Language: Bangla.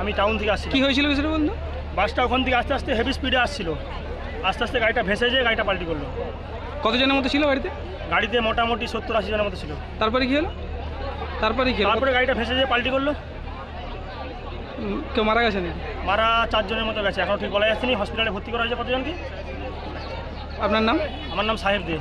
আমি টাউন থেকে আসছি। কি হয়েছিল বিষয়টা বন্ধু? বাসটা ওখান থেকে আস্তে আস্তে হেভি স্পিডে আসছিল, আস্তে আস্তে গাড়িটা ভেসে যেয়ে গাড়িটা পাল্টি করলো। কতজনের মতো ছিল গাড়িতে? গাড়িতে মোটামুটি 70-80 জনের মতো ছিল। তারপরে কি হলো? তারপরে গাড়িটা ভেসে যেয়ে পাল্টি করলো। কেউ মারা গেছে নাকি? মারা 4 জনের মতো গেছে, এখন ঠিক বলা যাচ্ছে না। হসপিটালে ভর্তি করা হয়েছে কতজনকে। আপনার নাম? আমার নাম সাহেব দে।